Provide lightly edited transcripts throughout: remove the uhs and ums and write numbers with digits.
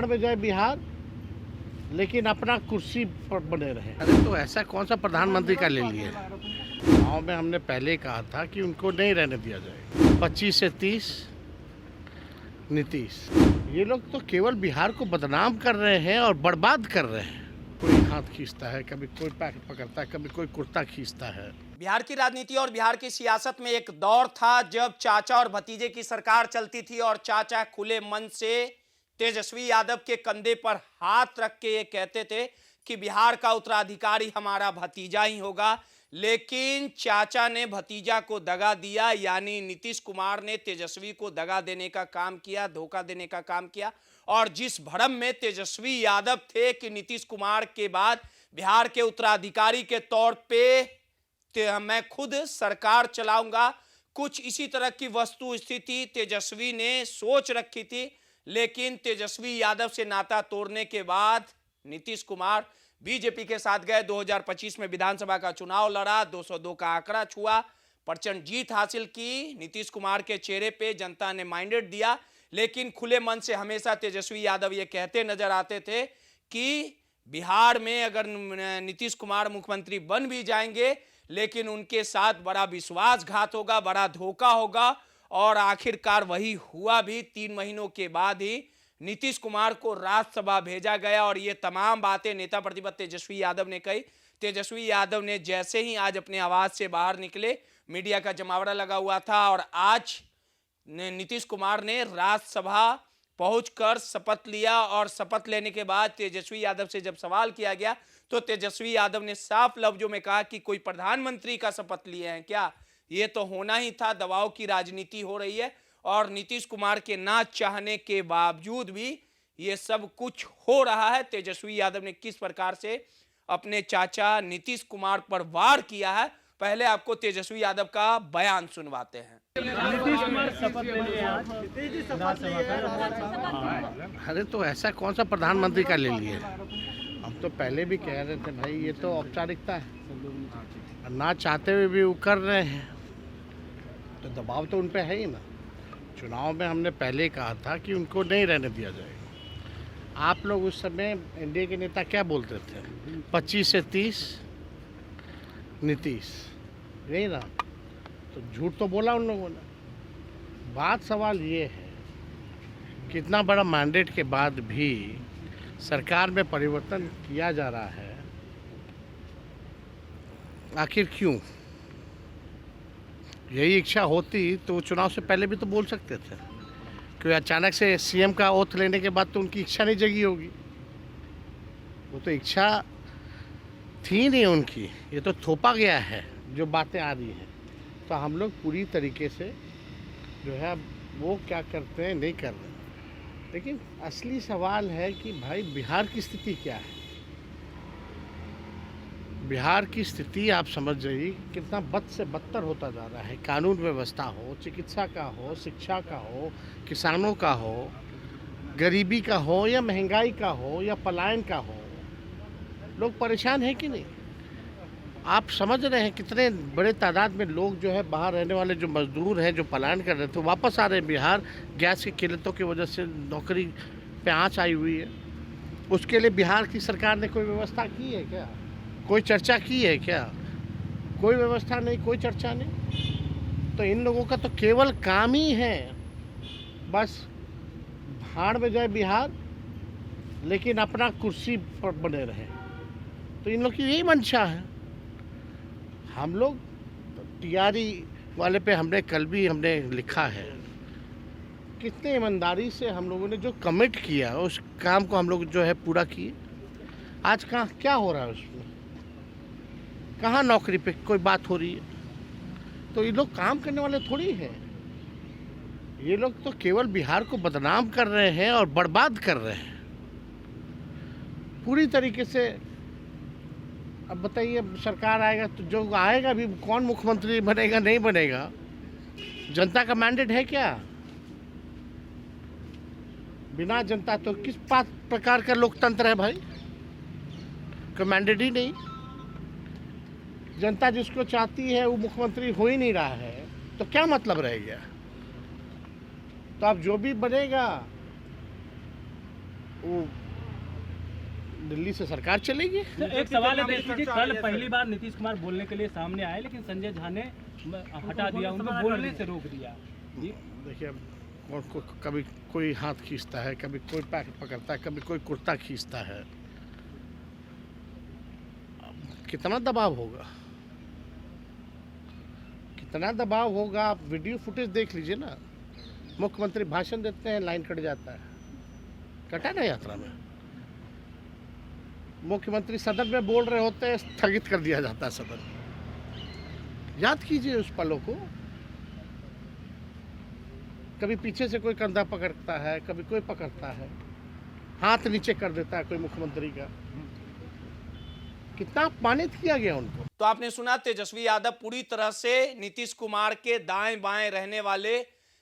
भाड़ में जाए बिहार, लेकिन अपना कुर्सी पर बने रहे। अरे तो ऐसा कौन सा प्रधानमंत्री का ले लिए? गाँव में हमने पहले कहा था कि उनको नहीं रहने दिया जाए। 25 से 30 नीतीश, ये लोग तो केवल बिहार को बदनाम कर रहे हैं और बर्बाद कर रहे हैं। कोई हाथ खींचता है, कभी कोई पैकेट पकड़ता है, कभी कोई कुर्ता खींचता है। बिहार की राजनीति और बिहार की सियासत में एक दौर था जब चाचा और भतीजे की सरकार चलती थी और चाचा खुले मन से तेजस्वी यादव के कंधे पर हाथ रख के ये कहते थे कि बिहार का उत्तराधिकारी हमारा भतीजा ही होगा। लेकिन चाचा ने भतीजा को दगा दिया, यानी नीतीश कुमार ने तेजस्वी को दगा देने का काम किया, धोखा देने का काम किया। और जिस भ्रम में तेजस्वी यादव थे कि नीतीश कुमार के बाद बिहार के उत्तराधिकारी के तौर पे मैं खुद सरकार चलाऊंगा, कुछ इसी तरह की वस्तु स्थिति तेजस्वी ने सोच रखी थी। लेकिन तेजस्वी यादव से नाता तोड़ने के बाद नीतीश कुमार बीजेपी के साथ गए, 2025 में विधानसभा का चुनाव लड़ा, 202 का आंकड़ा छुआ, प्रचंड जीत हासिल की। नीतीश कुमार के चेहरे पे जनता ने माइंडेड दिया। लेकिन खुले मन से हमेशा तेजस्वी यादव ये कहते नजर आते थे कि बिहार में अगर नीतीश कुमार मुख्यमंत्री बन भी जाएंगे, लेकिन उनके साथ बड़ा विश्वासघात होगा, बड़ा धोखा होगा। और आखिरकार वही हुआ भी। 3 महीनों के बाद ही नीतीश कुमार को राज्यसभा भेजा गया और ये तमाम बातें नेता प्रतिपक्ष तेजस्वी यादव ने कही। तेजस्वी यादव ने जैसे ही आज अपने आवाज से बाहर निकले, मीडिया का जमावड़ा लगा हुआ था और आज नीतीश कुमार ने राज्यसभा पहुंचकर शपथ लिया। और शपथ लेने के बाद तेजस्वी यादव से जब सवाल किया गया तो तेजस्वी यादव ने साफ लफ्जों में कहा कि कोई प्रधानमंत्री का शपथ लिए हैं क्या? ये तो होना ही था, दबाव की राजनीति हो रही है। और नीतीश कुमार के ना चाहने के बावजूद भी ये सब कुछ हो रहा है। तेजस्वी यादव ने किस प्रकार से अपने चाचा नीतीश कुमार पर वार किया है, पहले आपको तेजस्वी यादव का बयान सुनवाते हैं। नीतीश कुमार शपथ ले लिए आज अरे तो ऐसा कौन सा प्रधानमंत्री का ले लिए? हम तो पहले भी कह रहे थे भाई, ये तो औपचारिकता है, ना चाहते हुए भी वो कर रहे हैं, तो दबाव तो उन पे है ही ना। चुनाव में हमने पहले कहा था कि उनको नहीं रहने दिया जाएगा। आप लोग उस समय एनडीए के नेता क्या बोलते थे? 25 से 30 नीतीश, यही ना? तो झूठ तो बोला उन लोगों ने। बात सवाल ये है, कितना बड़ा मैंडेट के बाद भी सरकार में परिवर्तन किया जा रहा है, आखिर क्यों? यही इच्छा होती तो चुनाव से पहले भी तो बोल सकते थे। क्योंकि अचानक से सीएम का ओथ लेने के बाद तो उनकी इच्छा नहीं जगी होगी। वो तो इच्छा थी नहीं उनकी, ये तो थोपा गया है जो बातें आ रही हैं। तो हम लोग पूरी तरीके से जो है वो क्या करते हैं, नहीं कर रहे। लेकिन असली सवाल है कि भाई बिहार की स्थिति क्या है? बिहार की स्थिति आप समझ जाइए कितना बद से बदतर होता जा रहा है। कानून व्यवस्था हो, चिकित्सा का हो, शिक्षा का हो, किसानों का हो, गरीबी का हो या महंगाई का हो या पलायन का हो, लोग परेशान हैं कि नहीं? आप समझ रहे हैं कितने बड़े तादाद में लोग जो है बाहर रहने वाले जो मजदूर हैं, जो पलायन कर रहे थे, वापस आ रहे हैं बिहार। गैस की किल्लतों की वजह से नौकरी पे आँच आई हुई है। उसके लिए बिहार की सरकार ने कोई व्यवस्था की है क्या? कोई चर्चा की है क्या? कोई व्यवस्था नहीं, कोई चर्चा नहीं। तो इन लोगों का तो केवल काम ही है बस भाड़ में जाए बिहार, लेकिन अपना कुर्सी पर बने रहे। तो इन लोग की यही मंशा है। हम लोग टीआरई वाले पे हमने लिखा है, कितने ईमानदारी से हम लोगों ने जो कमिट किया उस काम को हम लोग जो है पूरा किए। आज कहाँ क्या हो रहा है उसमें? कहाँ नौकरी पे कोई बात हो रही है? तो ये लोग काम करने वाले थोड़ी हैं। ये लोग तो केवल बिहार को बदनाम कर रहे हैं और बर्बाद कर रहे हैं पूरी तरीके से। अब बताइए, सरकार आएगा तो जो आएगा भी कौन मुख्यमंत्री बनेगा, नहीं बनेगा? जनता का मैंडेट है क्या? बिना जनता तो किस प्रकार का लोकतंत्र है भाई? कोई मैंडेट ही नहीं। जनता जिसको चाहती है वो मुख्यमंत्री हो ही नहीं रहा है, तो क्या मतलब रह गया? तो अब जो भी बनेगा वो दिल्ली से सरकार चलेगी। तो एक सवाल है देश जी, कल पहली बार नीतीश कुमार बोलने के लिए सामने आए, लेकिन संजय झा ने हटा दिया, उनको बोलने से रोक दिया। देखिए, अब कभी कोई हाथ खींचता है, कभी कोई पैर पकड़ता है, कभी कोई कुर्ता खींचता है। अब कितना दबाव होगा, कितना दबाव होगा? आप वीडियो फुटेज देख लीजिए ना। मुख्यमंत्री भाषण देते हैं, लाइन कट जाता है, कटा ना यात्रा में। मुख्यमंत्री सदन में बोल रहे होते हैं, स्थगित कर दिया जाता है सदन। याद कीजिए उस पलों को। कभी पीछे से कोई कंधा पकड़ता है, कभी कोई पकड़ता है, हाथ नीचे कर देता है कोई मुख्यमंत्री का। कितना अपमानित किया गया उनको। तो आपने सुना, तेजस्वी यादव पूरी तरह से नीतीश कुमार के दाएं बाएं रहने वाले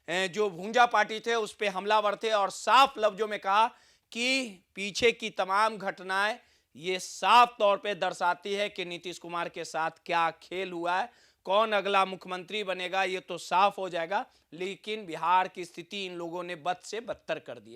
जो भूंजा पार्टी थे उस पे हमलावर थे, और साफ लफ्जों में कहा कि पीछे की तमाम घटनाएं ये साफ तौर पे दर्शाती है कि नीतीश कुमार के साथ क्या खेल हुआ है। कौन अगला मुख्यमंत्री बनेगा ये तो साफ हो जाएगा, लेकिन बिहार की स्थिति इन लोगों ने बद से बदतर कर दी है।